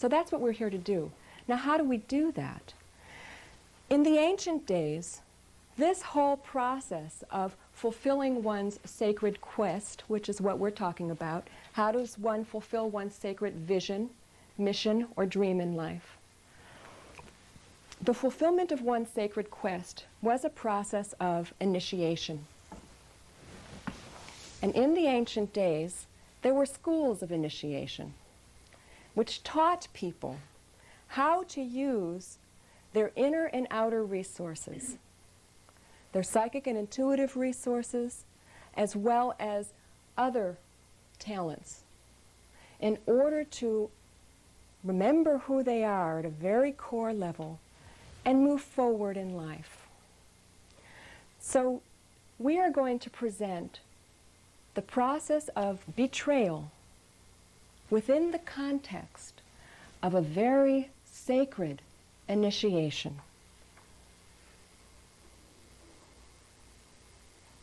So that's what we're here to do. Now, how do we do that? In the ancient days, this whole process of fulfilling one's sacred quest, which is what we're talking about, how does one fulfill one's sacred vision, mission, or dream in life? The fulfillment of one's sacred quest was a process of initiation. And in the ancient days, there were schools of initiation, which taught people how to use their inner and outer resources, their psychic and intuitive resources, as well as other talents, in order to remember who they are at a very core level and move forward in life. So we are going to present the process of betrayal within the context of a very sacred initiation.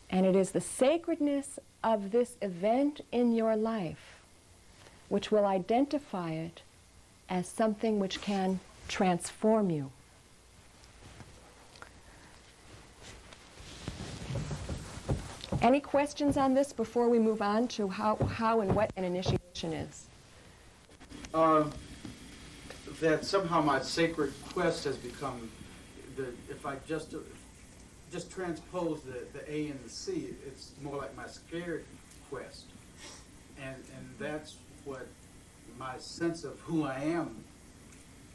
And it is the sacredness of this event in your life which will identify it as something which can transform you. Any questions on this before we move on to how and what an initiation is? That somehow my sacred quest has become, if I just transpose the A and the C, it's more like my scared quest. And that's what my sense of who I am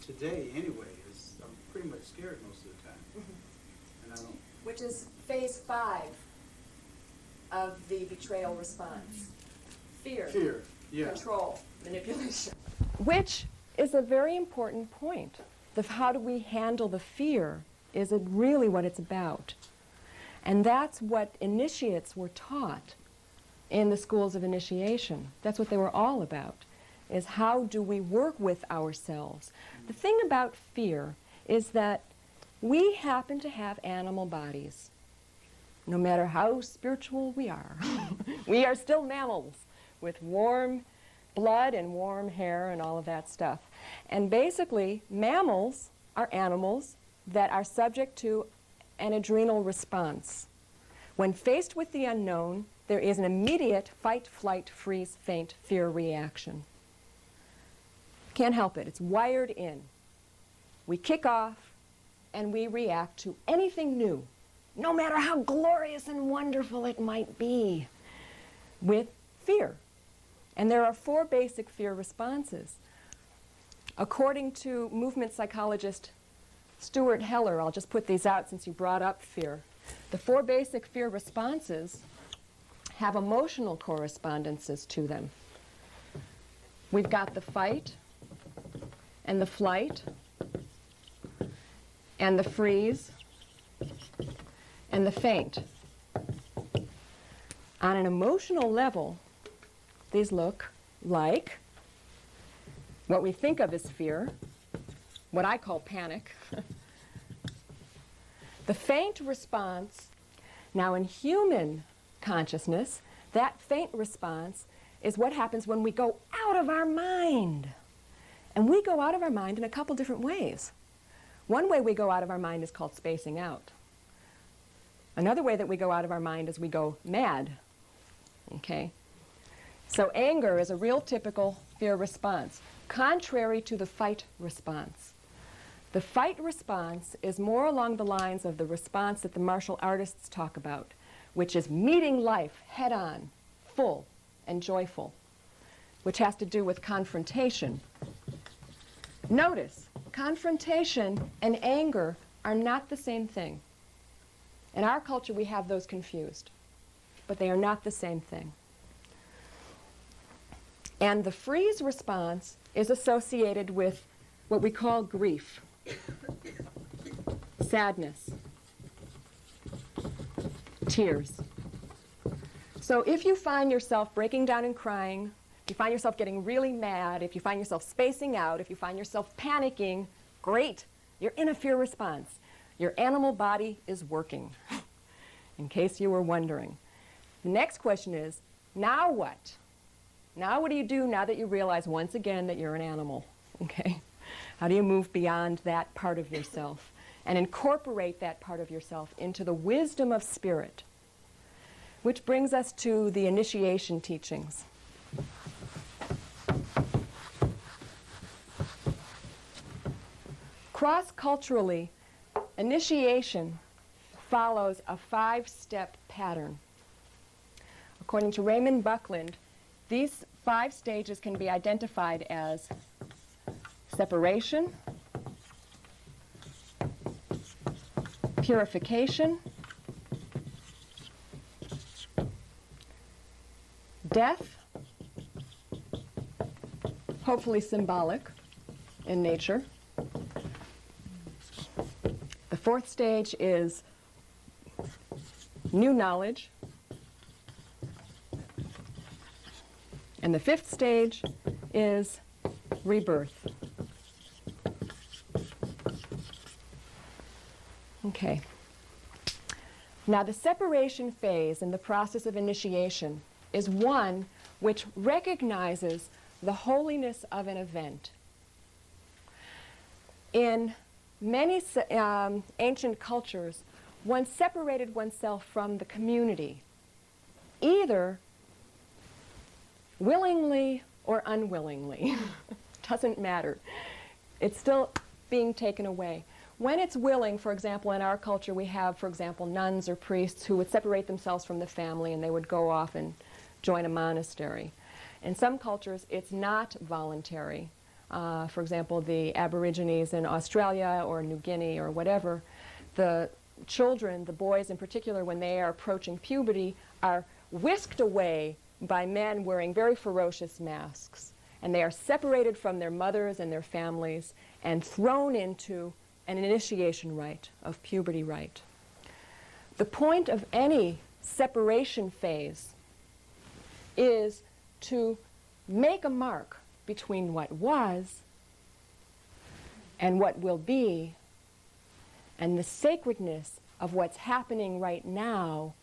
today anyway is. I'm pretty much scared most of the time. Mm-hmm. And I don't. Which is phase 5 of the betrayal response. Fear. Fear, yeah. Control, manipulation. Which is a very important point. How do we handle the fear is really what it's about. And that's what initiates were taught in the schools of initiation. That's what they were all about, is how do we work with ourselves. The thing about fear is that we happen to have animal bodies. No matter how spiritual we are, we are still mammals with warm blood and warm hair and all of that stuff. And basically, mammals are animals that are subject to an adrenal response. When faced with the unknown, there is an immediate fight, flight, freeze, faint, fear reaction. Can't help it. It's wired in. We kick off and we react to anything new, no matter how glorious and wonderful it might be, with fear. And there are 4 basic fear responses. According to movement psychologist Stuart Heller, I'll just put these out since you brought up fear. The 4 basic fear responses have emotional correspondences to them. We've got the fight, and the flight, and the freeze, and the faint. On an emotional level, these look like what we think of as fear, what I call panic. The faint response, now in human consciousness, that faint response is what happens when we go out of our mind. And we go out of our mind in a couple different ways. One way we go out of our mind is called spacing out. Another way that we go out of our mind is we go mad. Okay? So anger is a real typical fear response, contrary to the fight response. The fight response is more along the lines of the response that the martial artists talk about, which is meeting life head on, full and joyful, which has to do with confrontation. Notice, confrontation and anger are not the same thing. In our culture, we have those confused, but they are not the same thing. And the freeze response is associated with what we call grief, sadness, tears. So if you find yourself breaking down and crying, if you find yourself getting really mad, if you find yourself spacing out, if you find yourself panicking, great, you're in a fear response. Your animal body is working, in case you were wondering. The next question is, now what? Now what do you do now that you realize once again that you're an animal? Okay? How do you move beyond that part of yourself and incorporate that part of yourself into the wisdom of spirit? Which brings us to the initiation teachings. Cross-culturally, initiation follows a 5-step pattern. According to Raymond Buckland, these 5 stages can be identified as separation, purification, death, hopefully symbolic in nature. The 4th stage is new knowledge. And the 5th stage is rebirth. Okay. Now, the separation phase in the process of initiation is one which recognizes the holiness of an event. In many ancient cultures, one separated oneself from the community, either willingly or unwillingly. Doesn't matter. It's still being taken away. When it's willing, for example, in our culture we have, for example, nuns or priests who would separate themselves from the family and they would go off and join a monastery. In some cultures it's not voluntary. For example, the Aborigines in Australia or New Guinea or whatever, the children, the boys in particular, when they are approaching puberty, are whisked away by men wearing very ferocious masks. And they are separated from their mothers and their families and thrown into an initiation rite of puberty rite. The point of any separation phase is to make a mark between what was and what will be, and the sacredness of what's happening right now,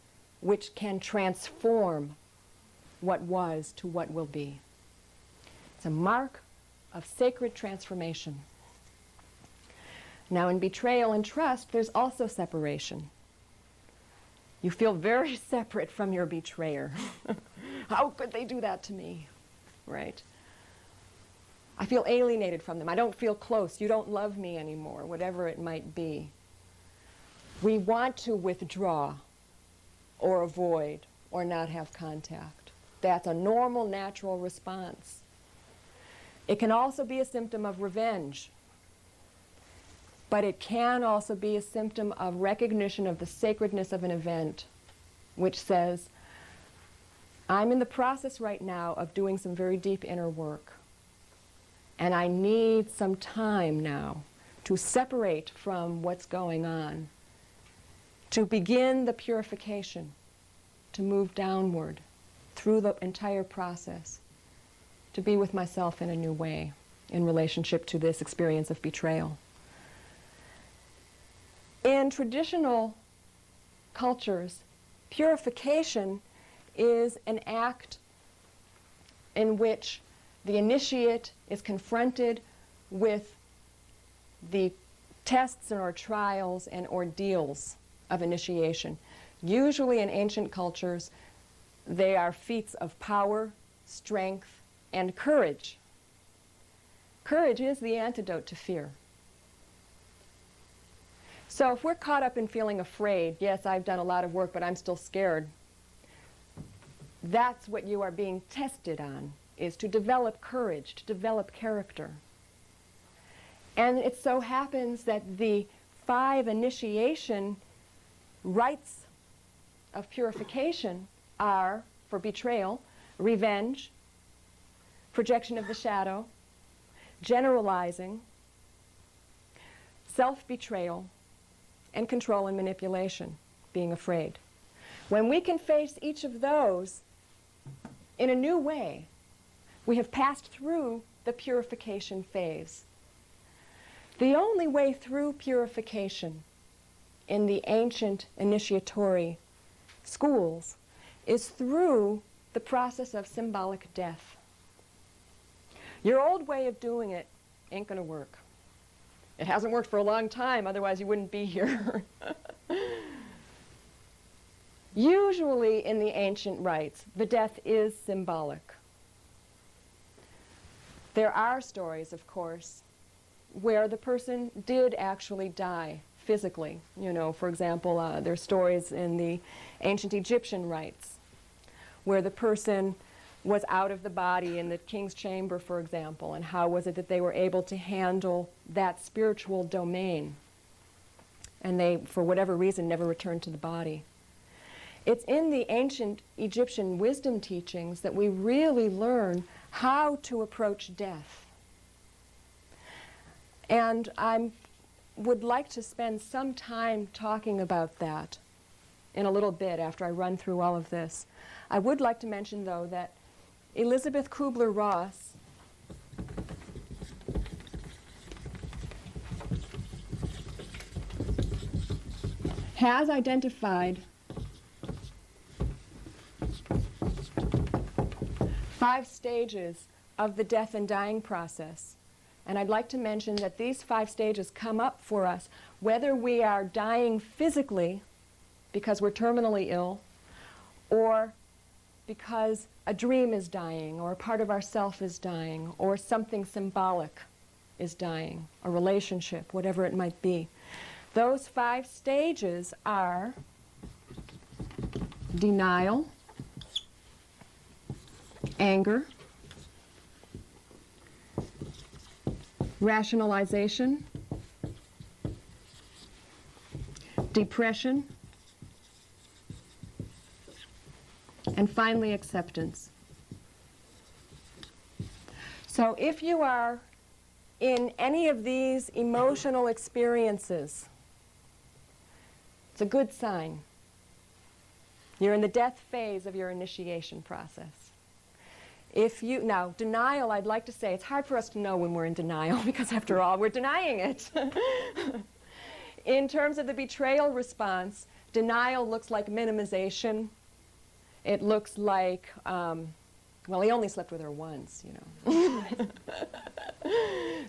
which can transform what was to what will be. It's a mark of sacred transformation. Now, in betrayal and trust, there's also separation. You feel very separate from your betrayer. How could they do that to me? Right? I feel alienated from them. I don't feel close. You don't love me anymore, whatever it might be. We want to withdraw or avoid or not have contact. That's a normal, natural response. It can also be a symptom of revenge, but it can also be a symptom of recognition of the sacredness of an event, which says, I'm in the process right now of doing some very deep inner work, and I need some time now to separate from what's going on, to begin the purification, to move downward through the entire process, to be with myself in a new way in relationship to this experience of betrayal. In traditional cultures, purification is an act in which the initiate is confronted with the tests or trials and ordeals of initiation. Usually in ancient cultures, they are feats of power, strength, and courage. Courage is the antidote to fear. So if we're caught up in feeling afraid, yes, I've done a lot of work, but I'm still scared, that's what you are being tested on, is to develop courage, to develop character. And it so happens that the 5 initiation rites of purification are, for betrayal, revenge, projection of the shadow, generalizing, self-betrayal, and control and manipulation, being afraid. When we can face each of those in a new way, we have passed through the purification phase. The only way through purification in the ancient initiatory schools is through the process of symbolic death. Your old way of doing it ain't going to work. It hasn't worked for a long time, otherwise you wouldn't be here. Usually in the ancient rites, the death is symbolic. There are stories, of course, where the person did actually die physically. You know, for example, there are stories in the ancient Egyptian rites where the person was out of the body in the king's chamber, for example, and how was it that they were able to handle that spiritual domain, and they, for whatever reason, never returned to the body. It's in the ancient Egyptian wisdom teachings that we really learn how to approach death. And I would like to spend some time talking about that in a little bit after I run through all of this. I would like to mention, though, that Elizabeth Kubler-Ross has identified 5 stages of the death and dying process. And I'd like to mention that these 5 stages come up for us whether we are dying physically because we're terminally ill, or because a dream is dying, or a part of ourself is dying, or something symbolic is dying, a relationship, whatever it might be. Those 5 stages are denial, anger, rationalization, depression, and finally acceptance. So if you are in any of these emotional experiences, it's a good sign. You're in the death phase of your initiation process. Now, denial, I'd like to say, it's hard for us to know when we're in denial because, after all, we're denying it. In terms of the betrayal response, denial looks like minimization. It looks like, well, he only slept with her once, you know.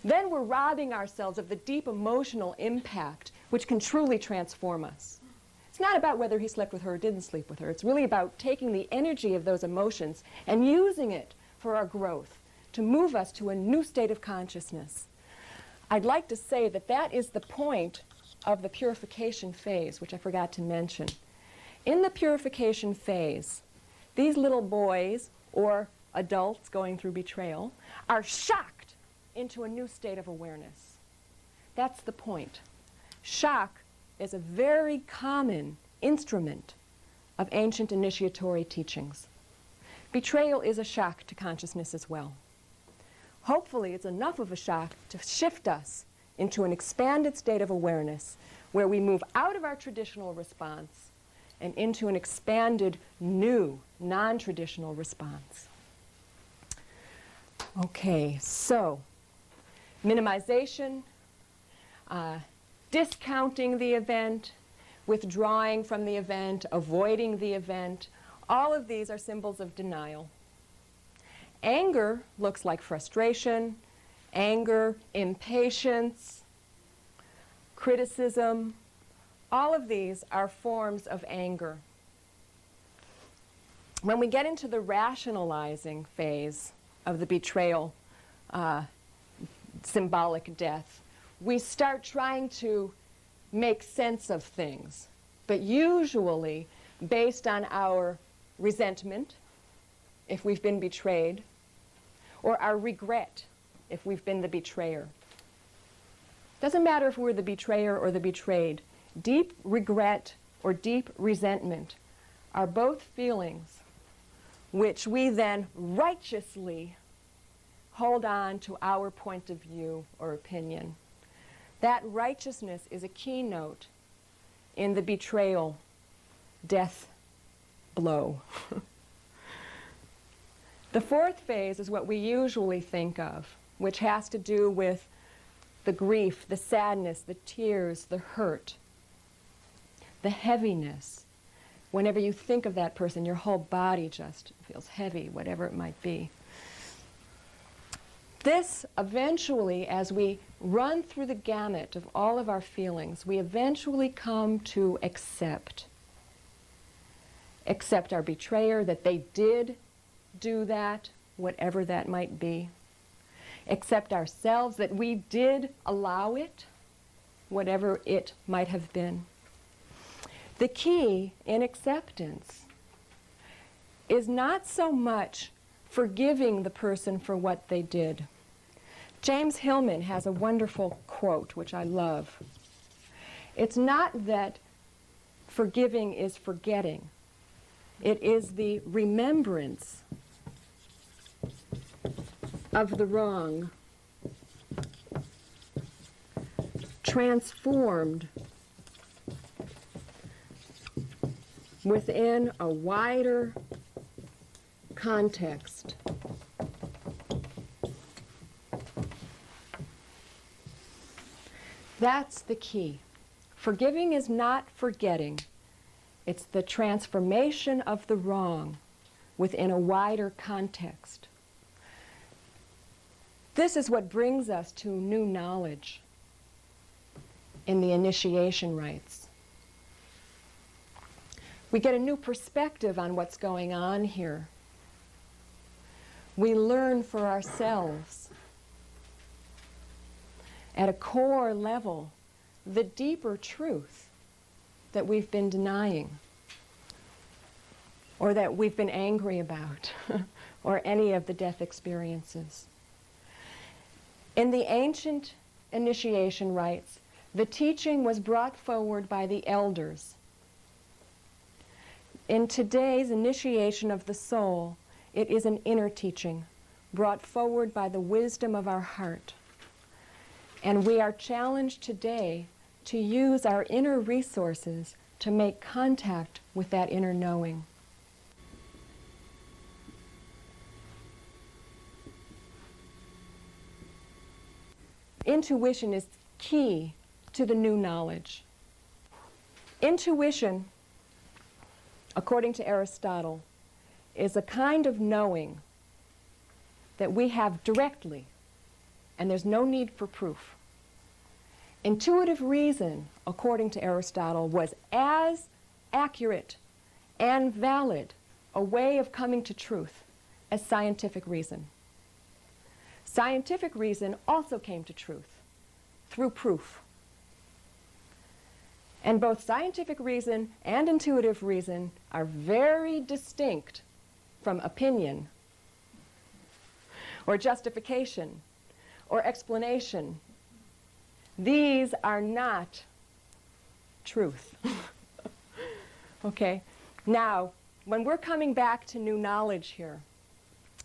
Then we're robbing ourselves of the deep emotional impact which can truly transform us. It's not about whether he slept with her or didn't sleep with her. It's really about taking the energy of those emotions and using it for our growth, to move us to a new state of consciousness. I'd like to say that that is the point of the purification phase, which I forgot to mention. In the purification phase, these little boys, or adults going through betrayal, are shocked into a new state of awareness. That's the point. Shock is a very common instrument of ancient initiatory teachings. Betrayal is a shock to consciousness as well. Hopefully it's enough of a shock to shift us into an expanded state of awareness where we move out of our traditional response and into an expanded, new, non-traditional response. Okay, so minimization, discounting the event, withdrawing from the event, avoiding the event, all of these are symbols of denial. Anger looks like frustration, anger, impatience, criticism. All of these are forms of anger. When we get into the rationalizing phase of the betrayal, symbolic death, we start trying to make sense of things, but usually based on our resentment, if we've been betrayed, or our regret, if we've been the betrayer. Doesn't matter if we're the betrayer or the betrayed. Deep regret or deep resentment are both feelings which we then righteously hold on to our point of view or opinion. That righteousness is a keynote in the betrayal death blow. The 4th phase is what we usually think of, which has to do with the grief, the sadness, the tears, the hurt, the heaviness. Whenever you think of that person, your whole body just feels heavy, whatever it might be. This eventually, as we run through the gamut of all of our feelings, we eventually come to accept our betrayer, that they did do that, whatever that might be. Accept ourselves, that we did allow it, whatever it might have been. The key in acceptance is not so much forgiving the person for what they did. James Hillman has a wonderful quote, which I love. It's not that forgiving is forgetting. It is the remembrance of the wrong transformed within a wider context. That's the key. Forgiving is not forgetting. It's the transformation of the wrong within a wider context. This is what brings us to new knowledge in the initiation rites. We get a new perspective on what's going on here. We learn for ourselves, at a core level, the deeper truth that we've been denying, or that we've been angry about, or any of the death experiences. In the ancient initiation rites, the teaching was brought forward by the elders. In today's initiation of the soul, it is an inner teaching brought forward by the wisdom of our heart. And we are challenged today to use our inner resources to make contact with that inner knowing. Intuition is key to the new knowledge. Intuition, according to Aristotle, is a kind of knowing that we have directly, and there's no need for proof. Intuitive reason, according to Aristotle, was as accurate and valid a way of coming to truth as scientific reason. Scientific reason also came to truth through proof. And both scientific reason and intuitive reason are very distinct from opinion, or justification, or explanation. These are not truth. Okay? Now, when we're coming back to new knowledge here,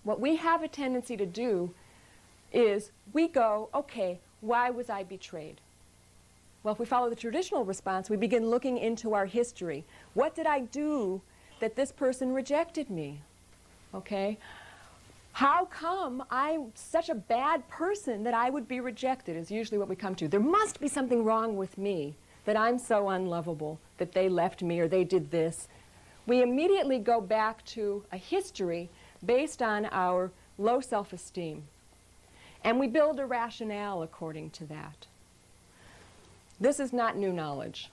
what we have a tendency to do is we go, okay, why was I betrayed? Well, if we follow the traditional response, we begin looking into our history. What did I do that this person rejected me? Okay? How come I'm such a bad person that I would be rejected is usually what we come to. There must be something wrong with me, that I'm so unlovable, that they left me or they did this. We immediately go back to a history based on our low self-esteem. And we build a rationale according to that. This is not new knowledge.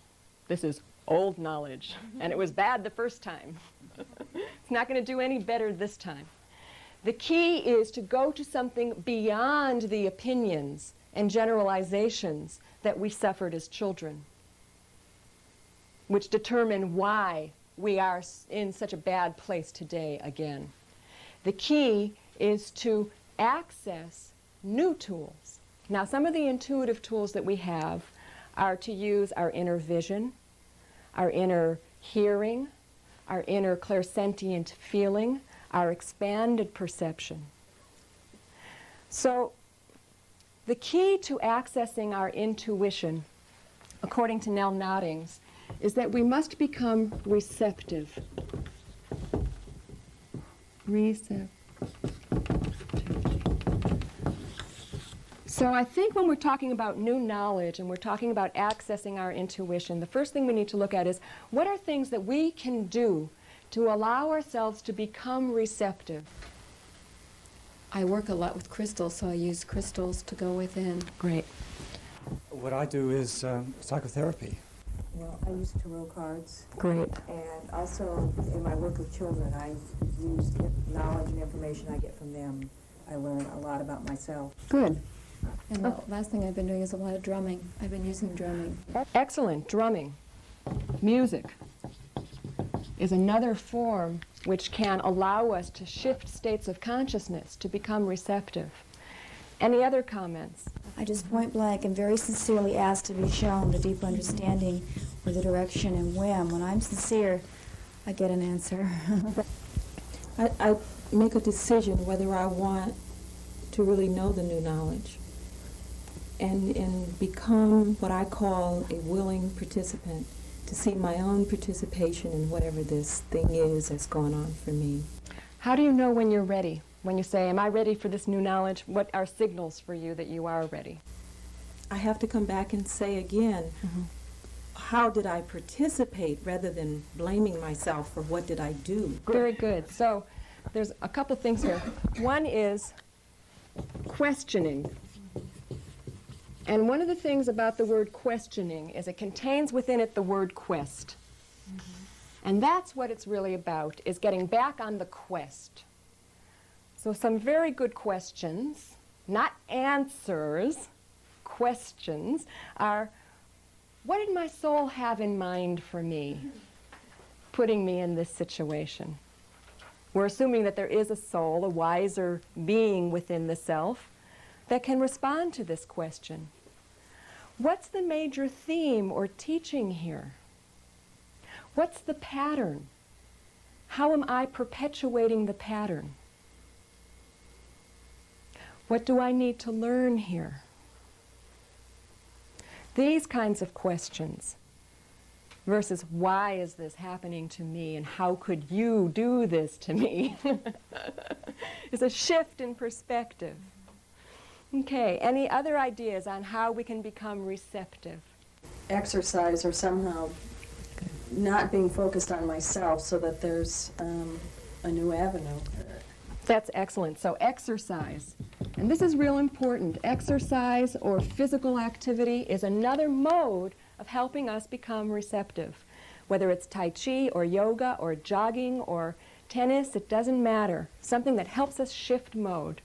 This is old knowledge. And it was bad the first time. It's not going to do any better this time. The key is to go to something beyond the opinions and generalizations that we suffered as children, which determine why we are in such a bad place today again. The key is to access new tools. Now, some of the intuitive tools that we have are to use our inner vision, our inner hearing, our inner clairsentient feeling, our expanded perception. So, the key to accessing our intuition, according to Nell Noddings, is that we must become receptive. So I think when we're talking about new knowledge and we're talking about accessing our intuition, the first thing we need to look at is what are things that we can do to allow ourselves to become receptive. I work a lot with crystals, so I use crystals to go within. Great. What I do is psychotherapy. Well, I use tarot cards, Great. and also in my work with children, I use knowledge and information I get from them. I learn a lot about myself. Good. And the last thing I've been doing is a lot of drumming. I've been using drumming. Excellent. Drumming. Music is another form which can allow us to shift states of consciousness, to become receptive. Any other comments? I just point blank and very sincerely ask to be shown the deep understanding or the direction and when I'm sincere, I get an answer. I make a decision whether I want to really know the new knowledge and become what I call a willing participant, to see my own participation in whatever this thing is that's going on for me. How do you know when you're ready? When you say, am I ready for this new knowledge? What are signals for you that you are ready? I have to come back and say again, how did I participate rather than blaming myself for what did I do? Very good. So there's a couple things here. One is questioning. And one of the things about the word questioning is it contains within it the word quest. And that's what it's really about, is getting back on the quest. So some very good questions, not answers, questions, are, what did my soul have in mind for me, putting me in this situation? We're assuming that there is a soul, a wiser being within the self, that can respond to this question. What's the major theme or teaching here? What's the pattern? How am I perpetuating the pattern? What do I need to learn here? These kinds of questions versus why is this happening to me and how could you do this to me is a shift in perspective. Okay, any other ideas on how we can become receptive? Exercise or somehow not being focused on myself so that there's a new avenue. That's excellent. So exercise. And this is real important. Exercise or physical activity is another mode of helping us become receptive. Whether it's Tai Chi or yoga or jogging or tennis, it doesn't matter. Something that helps us shift mode.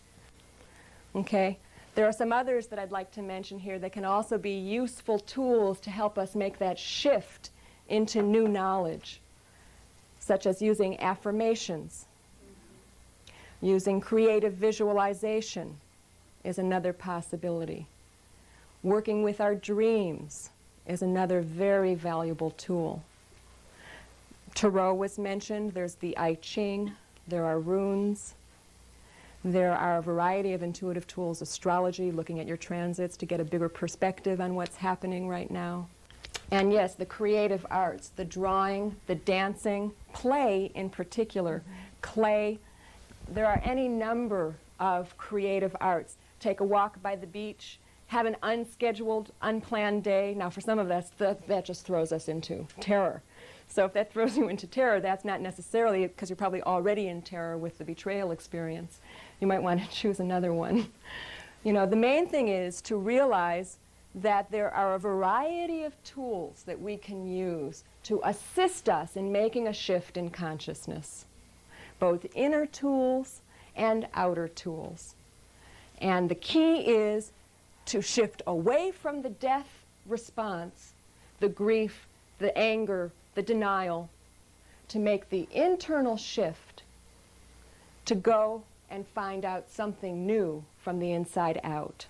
Okay? There are some others that I'd like to mention here that can also be useful tools to help us make that shift into new knowledge, such as using affirmations. Using creative visualization is another possibility. Working with our dreams is another very valuable tool. Tarot was mentioned. There's the I Ching. There are runes. There are a variety of intuitive tools, astrology, looking at your transits to get a bigger perspective on what's happening right now. And yes, the creative arts, the drawing, the dancing, play in particular, clay. There are any number of creative arts. Take a walk by the beach, have an unscheduled, unplanned day. Now for some of us, that just throws us into terror. So if that throws you into terror, that's not necessarily because you're probably already in terror with the betrayal experience. You might want to choose another one. You know, the main thing is to realize that there are a variety of tools that we can use to assist us in making a shift in consciousness, both inner tools and outer tools. And the key is to shift away from the death response, the grief, the anger, the denial, to make the internal shift, to go and find out something new from the inside out.